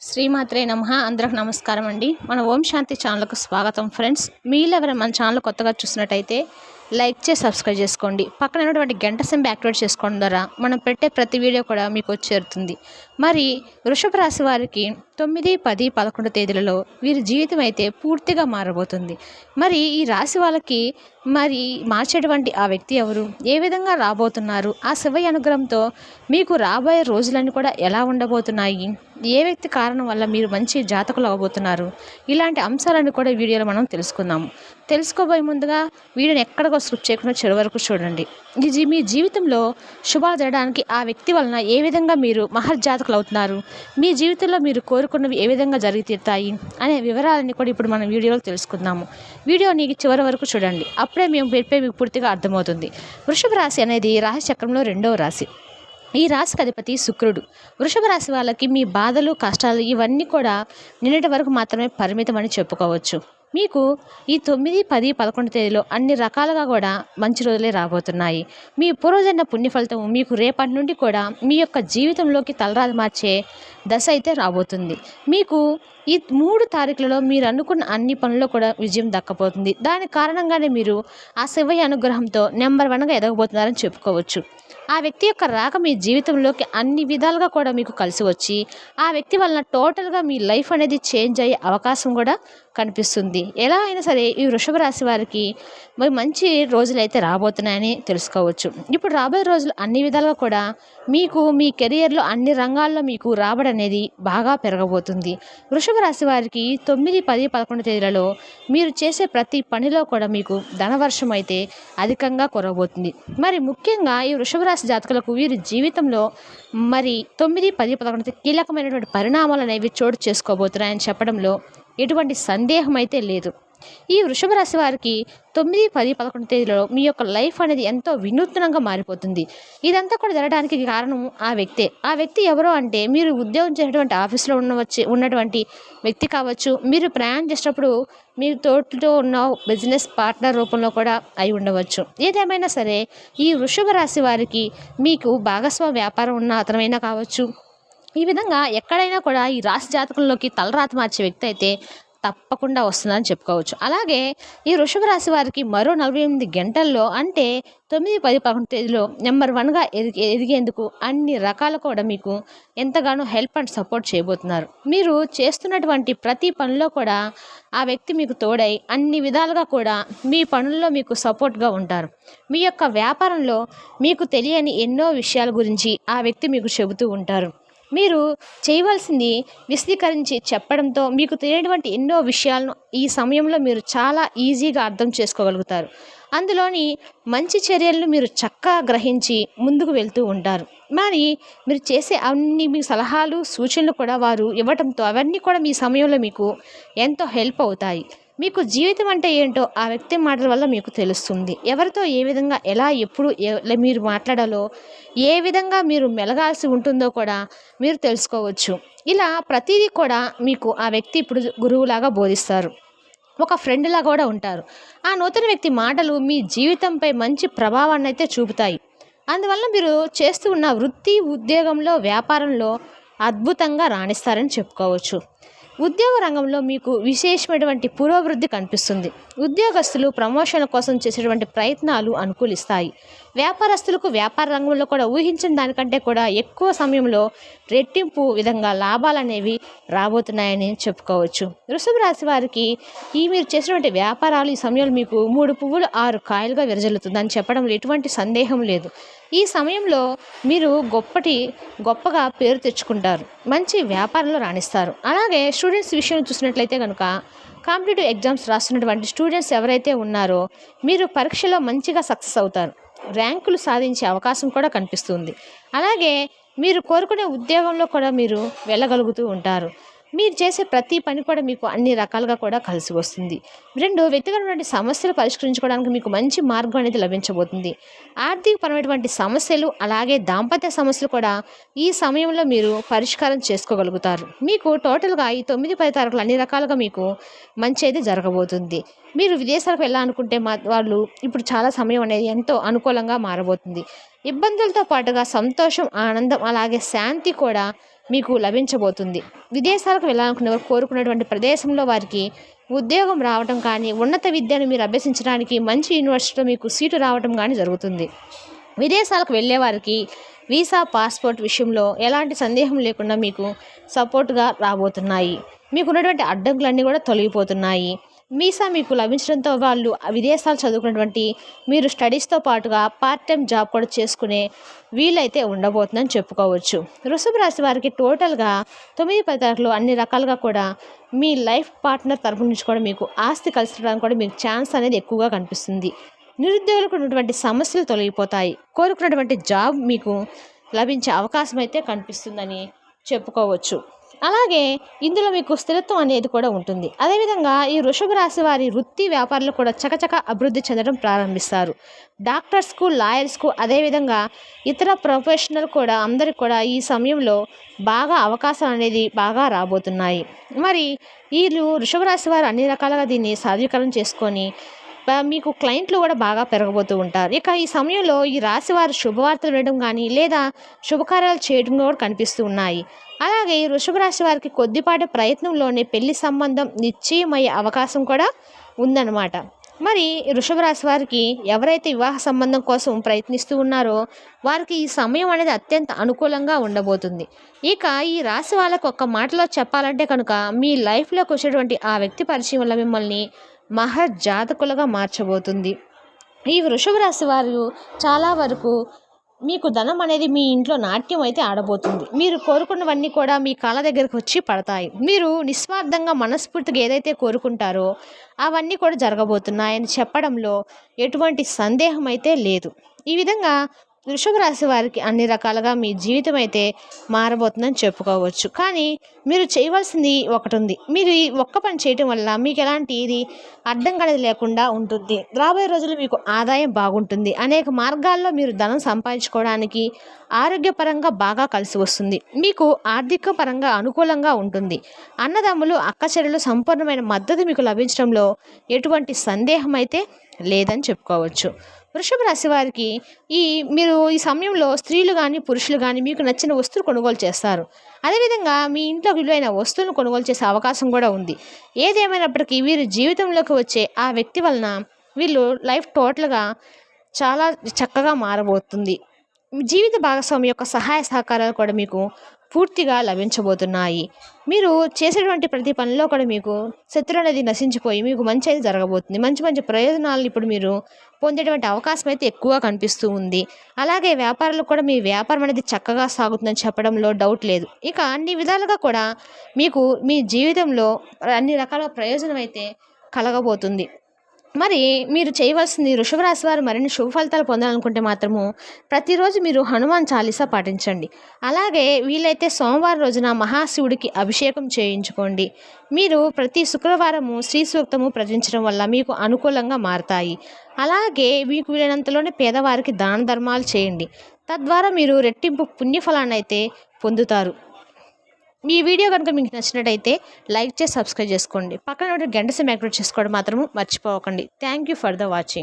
శ్రీమాత్రే నమః. అందరికి నమస్కారం అండి. మన ఓం శాంతి ఛానల్కు స్వాగతం ఫ్రెండ్స్. మీరు ఎవరైనా మన ఛానల్ కొత్తగా చూసినట్టయితే లైక్ చేసి సబ్స్క్రైబ్ చేసుకోండి. పక్కన ఉన్నటువంటి గంట సింబల్ యాక్టివేట్ చేసుకోవడం ద్వారా మనం పెట్టే ప్రతి వీడియో కూడా మీకు వచ్చి చేరుతుంది. మరి వృషభ రాశి వారికి 9, 10, 11 తేదీలలో వీరి జీవితం అయితే పూర్తిగా మారబోతుంది. మరి ఈ రాశి వాళ్ళకి మార్చేటువంటి ఆ వ్యక్తి ఎవరు, ఏ విధంగా రాబోతున్నారు, ఆ శివయ్య అనుగ్రహంతో మీకు రాబోయే రోజులన్నీ కూడా ఎలా ఉండబోతున్నాయి, ఏ వ్యక్తి కారణం వల్ల మీరు మంచి జాతకులు అవ్వబోతున్నారు, ఇలాంటి అంశాలను కూడా వీడియోలో మనం తెలుసుకుందాము. తెలుసుకోబోయే ముందుగా వీడియోని ఎక్కడికో స్కిప్ చేయకుండా చివరి వరకు చూడండి. మీ జీవితంలో శుభాలు జరగడానికి ఆ వ్యక్తి వలన ఏ విధంగా మీరు మహర్జాతకులు అవుతున్నారు, మీ జీవితంలో మీరు కోరుకున్నవి ఏ విధంగా జరిగి తీరుతాయి అనే వివరాలన్నీ కూడా ఇప్పుడు మనం వీడియోలో తెలుసుకుందాము. వీడియోని చివరి వరకు చూడండి, అప్పుడే మేము మీకు పూర్తిగా అర్థమవుతుంది. వృషభ రాశి అనేది రాశి చక్రంలో 2వ రాశి. ఈ రాశికి అధిపతి శుక్రుడు. వృషభ రాశి వాళ్ళకి మీ బాధలు, కష్టాలు ఇవన్నీ కూడా నిన్నటి వరకు మాత్రమే పరిమితం అని చెప్పుకోవచ్చు. మీకు ఈ 9, 10, 11 తేదీలో అన్ని రకాలుగా కూడా మంచి రోజులే రాబోతున్నాయి. మీ పూర్వజన్మ పుణ్య ఫలితం మీకు రేపటి నుండి కూడా మీ యొక్క జీవితంలోకి తలరాది మార్చే దశ అయితే రాబోతుంది. మీకు ఈ 3 తారీఖులలో మీరు అనుకున్న అన్ని పనుల్లో కూడా విజయం దక్కబోతుంది. దాని కారణంగానే మీరు ఆ శివయ్య అనుగ్రహంతో నెంబర్ 1గా ఎదగబోతున్నారని చెప్పుకోవచ్చు. ఆ వ్యక్తి యొక్క రాక మీ జీవితంలోకి అన్ని విధాలుగా కూడా మీకు కలిసి వచ్చి ఆ వ్యక్తి వలన టోటల్గా మీ లైఫ్ అనేది చేంజ్ అయ్యే అవకాశం కూడా కనిపిస్తుంది. ఎలా అయినా సరే ఈ వృషభ రాశి వారికి మంచి రోజులు అయితే రాబోతున్నాయని తెలుసుకోవచ్చు. ఇప్పుడు రాబోయే రోజులు అన్ని విధాలుగా కూడా మీకు మీ కెరియర్లో అన్ని రంగాల్లో మీకు రాబడి అనేది బాగా పెరగబోతుంది. వృషభ రాశి వారికి 9, 10, 11 తేదీలలో మీరు చేసే ప్రతి పనిలో కూడా మీకు ధనవర్షం అయితే అధికంగా కురవబోతుంది. మరి ముఖ్యంగా ఈ వృషభ రాశి జాతకులకు వీరి జీవితంలో 9, 10, 11 కీలకమైనటువంటి పరిణామాలు అనేవి చోటు చేసుకోబోతున్నాయని చెప్పడంలో ఎటువంటి సందేహం అయితే లేదు. ఈ వృషభ రాశి వారికి 9, 10, 11 తేదీలలో మీ యొక్క లైఫ్ అనేది ఎంతో వినూత్నంగా మారిపోతుంది. ఇదంతా కూడా జరగడానికి కారణం ఆ వ్యక్తే. ఆ వ్యక్తి ఎవరో అంటే మీరు ఉద్యోగం చేసేటువంటి ఆఫీస్లో ఉన్నటువంటి వ్యక్తి కావచ్చు, మీరు ప్రయాణం చేసేటప్పుడు మీ తోటితో ఉన్న బిజినెస్ పార్ట్నర్ రూపంలో కూడా అయి ఉండవచ్చు. ఏదేమైనా సరే ఈ వృషభ రాశి వారికి మీకు భాగస్వామ్య వ్యాపారం ఉన్న అతనైనా కావచ్చు. ఈ విధంగా ఎక్కడైనా కూడా ఈ రాశి జాతకంలోకి తలరాత మార్చే వ్యక్తి అయితే తప్పకుండా వస్తుందని చెప్పుకోవచ్చు. అలాగే ఈ వృషభ రాశి వారికి మరో 48 గంటల్లో అంటే 9, 10, 11 తేదీలో నెంబర్ 1గా ఎదిగేందుకు అన్ని రకాలు కూడా మీకు ఎంతగానో హెల్ప్ అండ్ సపోర్ట్ చేయబోతున్నారు. మీరు చేస్తున్నటువంటి ప్రతి పనిలో కూడా ఆ వ్యక్తి మీకు తోడై అన్ని విధాలుగా కూడా మీ పనుల్లో మీకు సపోర్ట్గా ఉంటారు. మీ యొక్క వ్యాపారంలో మీకు తెలియని ఎన్నో విషయాల గురించి ఆ వ్యక్తి మీకు చెబుతూ ఉంటారు. మీరు చేయవలసింది విశదీకరించి చెప్పడంతో మీకు తెలియనటువంటి ఎన్నో విషయాలను ఈ సమయంలో మీరు చాలా ఈజీగా అర్థం చేసుకోగలుగుతారు. అందులోని మంచి చర్యలను మీరు చక్కగా గ్రహించి ముందుకు వెళ్తూ ఉంటారు. మరి మీరు చేసే అన్ని మీ సలహాలు, సూచనలు కూడా వారు ఇవ్వడంతో అవన్నీ కూడా మీ సమయంలో మీకు ఎంతో హెల్ప్ అవుతాయి. మీకు జీవితం అంటే ఏంటో ఆ వ్యక్తి మాటల వల్ల మీకు తెలుస్తుంది. ఎవరితో ఏ విధంగా ఎలా ఎప్పుడు మీరు మాట్లాడాలో, ఏ విధంగా మీరు మెలగాల్సి ఉంటుందో కూడా మీరు తెలుసుకోవచ్చు. ఇలా ప్రతిదీ కూడా మీకు ఆ వ్యక్తి ఇప్పుడు గురువులాగా బోధిస్తారు, ఒక ఫ్రెండ్ లాగా కూడా ఉంటారు. ఆ నూతన వ్యక్తి మాటలు మీ జీవితంపై మంచి ప్రభావాన్ని అయితే చూపుతాయి. అందువల్ల మీరు చేస్తూ ఉన్న వృత్తి, ఉద్యోగంలో, వ్యాపారంలో అద్భుతంగా రాణిస్తారని చెప్పుకోవచ్చు. ఉద్యోగ రంగంలో మీకు విశేషమైనటువంటి పురోభివృద్ధి కనిపిస్తుంది. ఉద్యోగస్తులు ప్రమోషన్ల కోసం చేసేటువంటి ప్రయత్నాలు అనుకూలిస్తాయి. వ్యాపారస్తులకు వ్యాపార రంగంలో కూడా ఊహించిన దానికంటే కూడా ఎక్కువ సమయంలో రెట్టింపు విధంగా లాభాలు అనేవి రాబోతున్నాయని చెప్పుకోవచ్చు. వృషభ రాశి వారికి మీరు చేసినటువంటి వ్యాపారాలు ఈ సమయంలో మీకు 3 పువ్వులు 6 కాయలుగా విరజల్లుతుందని చెప్పడంలో ఎటువంటి సందేహం లేదు. ఈ సమయంలో మీరు గొప్పగా పేరు తెచ్చుకుంటారు, మంచి వ్యాపారంలో రాణిస్తారు. అలాగే స్టూడెంట్స్ విషయంలో చూసినట్లయితే కనుక కాంపిటేటివ్ ఎగ్జామ్స్ రాస్తున్నటువంటి స్టూడెంట్స్ ఎవరైతే ఉన్నారో మీరు పరీక్షలో మంచిగా సక్సెస్ అవుతారు, ర్యాంకులు సాధించే అవకాశం కూడా కనిపిస్తుంది. అలాగే మీరు కోరుకునే ఉద్యోగంలో కూడా మీరు వెళ్ళగలుగుతూ ఉంటారు. మీరు చేసే ప్రతి పని కూడా మీకు అన్ని రకాలుగా కూడా కలిసి వస్తుంది. 2 వ్యక్తిగతమైనటువంటి సమస్యలు పరిష్కరించుకోవడానికి మీకు మంచి మార్గం అనేది లభించబోతుంది. ఆర్థికపరమైనటువంటి సమస్యలు అలాగే దాంపత్య సమస్యలు కూడా ఈ సమయంలో మీరు పరిష్కారం చేసుకోగలుగుతారు. మీకు టోటల్గా ఈ 9, 10 తారీఖులు అన్ని రకాలుగా మీకు మంచి అయితే జరగబోతుంది. మీరు విదేశాలకు వెళ్ళాలనుకుంటే వాళ్ళు ఇప్పుడు చాలా సమయం అనేది ఎంతో అనుకూలంగా మారబోతుంది. ఇబ్బందులతో పాటుగా సంతోషం, ఆనందం అలాగే శాంతి కూడా మీకు లభించబోతుంది. విదేశాలకు వెళ్ళాలనుకునే వారు కోరుకున్నటువంటి ప్రదేశంలో వారికి ఉద్యోగం రావటం కానీ, ఉన్నత విద్యను మీరు అభ్యసించడానికి మంచి యూనివర్సిటీలో మీకు సీటు రావటం కానీ జరుగుతుంది. విదేశాలకు వెళ్ళే వారికి వీసా, పాస్పోర్ట్ విషయంలో ఎలాంటి సందేహం లేకుండా మీకు సపోర్ట్గా రాబోతున్నాయి. మీకున్నటువంటి అడ్డంకులన్నీ కూడా తొలగిపోతున్నాయి. వీసా మీకు లభించడంతో వాళ్ళు విదేశాలు చదువుకున్నటువంటి మీరు స్టడీస్తో పాటుగా పార్ట్ టైం జాబ్ కూడా చేసుకునే వీలైతే ఉండబోతుందని చెప్పుకోవచ్చు. వృషభ రాశి వారికి టోటల్గా 9-10 తారీఖులో అన్ని రకాలుగా కూడా మీ లైఫ్ పార్ట్నర్ తరపు నుంచి కూడా మీకు ఆస్తి కలిసి రావడానికి కూడా మీకు ఛాన్స్ అనేది ఎక్కువగా కనిపిస్తుంది. నిరుద్యోగులకు ఉన్నటువంటి సమస్యలు తొలగిపోతాయి. కోరుకున్నటువంటి జాబ్ మీకు లభించే అవకాశం అయితే కనిపిస్తుందని చెప్పుకోవచ్చు. అలాగే ఇందులో మీకు స్థిరత్వం అనేది కూడా ఉంటుంది. అదేవిధంగా ఈ వృషభ రాశి వారి వృత్తి వ్యాపారాలు కూడా చకచక అభివృద్ధి చెందడం ప్రారంభిస్తారు. డాక్టర్స్కు, లాయర్స్కు, అదేవిధంగా ఇతర ప్రొఫెషనల్ కూడా అందరికి కూడా ఈ సమయంలో బాగా అవకాశాలు అనేది బాగా రాబోతున్నాయి. మరి వీళ్ళు వృషభ రాశి వారు అన్ని రకాలుగా దీన్ని సాధీకరణ చేసుకొని మీకు క్లయింట్లు కూడా బాగా పెరగబోతూ ఉంటారు. ఇక ఈ సమయంలో ఈ రాశి వారు శుభవార్తలు వినడం కానీ లేదా శుభకార్యాలు చేయడం కూడా కనిపిస్తూ ఉన్నాయి. అలాగే ఈ వృషభ రాశి వారికి కొద్దిపాటి ప్రయత్నంలోనే పెళ్లి సంబంధం నిశ్చయమయ్యే అవకాశం కూడా ఉందన్నమాట. మరి వృషభ రాశి వారికి ఎవరైతే వివాహ సంబంధం కోసం ప్రయత్నిస్తూ ఉన్నారో వారికి ఈ సమయం అనేది అత్యంత అనుకూలంగా ఉండబోతుంది. ఇక ఈ రాశి వాళ్ళకు ఒక్క మాటలో చెప్పాలంటే కనుక మీ లైఫ్లోకి వచ్చేటువంటి ఆ వ్యక్తి పరిచయం వల్ల మిమ్మల్ని మహర్జాతకులుగా మార్చబోతుంది. ఈ వృషభ రాశి వారు చాలా వరకు మీకు ధనం అనేది మీ ఇంట్లో నాట్యం అయితే ఆడబోతుంది. మీరు కోరుకున్నవన్నీ కూడా మీ కాళ్ళ దగ్గరకు వచ్చి పడతాయి. మీరు నిస్వార్థంగా మనస్ఫూర్తిగా ఏదైతే కోరుకుంటారో అవన్నీ కూడా జరగబోతున్నాయని చెప్పడంలో ఎటువంటి సందేహం అయితే లేదు. ఈ విధంగా వృషభ రాశి వారికి అన్ని రకాలుగా మీ జీవితం అయితే మారబోతుందని చెప్పుకోవచ్చు. కానీ మీరు చేయవలసింది ఒకటి ఉంది. మీరు ఈ ఒక్క పని చేయటం వల్ల మీకు ఎలాంటి ఇది అడ్డం అనేది లేకుండా ఉంటుంది. రాబోయే రోజుల్లో మీకు ఆదాయం బాగుంటుంది. అనేక మార్గాల్లో మీరు ధనం సంపాదించుకోవడానికి ఆరోగ్యపరంగా బాగా కలిసి వస్తుంది. మీకు ఆర్థిక పరంగా అనుకూలంగా ఉంటుంది. అన్నదమ్ములు, అక్కచెల్లెలు సంపూర్ణమైన మద్దతు మీకు లభించడంలో ఎటువంటి సందేహం అయితే లేదని చెప్పుకోవచ్చు. వృషభ రాశి వారికి మీరు ఈ సమయంలో స్త్రీలు కానీ పురుషులు కానీ మీకు నచ్చిన వస్తువులు కొనుగోలు చేస్తారు. అదేవిధంగా మీ ఇంట్లో విలువైన వస్తువులను కొనుగోలు చేసే అవకాశం కూడా ఉంది. ఏదేమైనప్పటికీ వీరి జీవితంలోకి వచ్చే ఆ వ్యక్తి వలన వీళ్ళు లైఫ్ టోటల్గా చాలా చక్కగా మారబోతుంది. జీవిత భాగస్వామి యొక్క సహాయ సహకారాలు కూడా మీకు పూర్తిగా లభించబోతున్నాయి. మీరు చేసేటువంటి ప్రతి పనిలో కూడా మీకు శత్రువు అనేది నశించిపోయి మీకు మంచి అయితే జరగబోతుంది. మంచి మంచి ప్రయోజనాలను ఇప్పుడు మీరు పొందేటువంటి అవకాశం అయితే ఎక్కువగా కనిపిస్తూ ఉంది. అలాగే వ్యాపారాలు కూడా మీ వ్యాపారం అనేది చక్కగా సాగుతుందని చెప్పడంలో డౌట్ లేదు. ఇక అన్ని విధాలుగా కూడా మీకు మీ జీవితంలో అన్ని రకాల ప్రయోజనం అయితే కలగబోతుంది. మరి మీరు చేయవలసింది వృషభ రాశి వారు మరిన్ని శుభ ఫలితాలు పొందాలనుకుంటే మాత్రము ప్రతిరోజు మీరు హనుమాన్ చాలీసా పాటించండి. అలాగే వీలైతే సోమవారం రోజున మహాశివుడికి అభిషేకం చేయించుకోండి. మీరు ప్రతి శుక్రవారము శ్రీ సూక్తము ప్రచురించడం వల్ల మీకు అనుకూలంగా మారతాయి. అలాగే మీకు వీలైనంతలోనే పేదవారికి దాన ధర్మాలు చేయండి. తద్వారా మీరు రెట్టింపు పుణ్యఫలాన్ని అయితే పొందుతారు. ఈ వీడియో కనుక మీకు నచ్చినట్టయితే లైక్ చేసి సబ్స్క్రైబ్ చేసుకోండి. పక్కన గంట సింబల్ యాక్టివేట్ చేసుకోవడం మాత్రం మర్చిపోకండి. Thank you for the watching.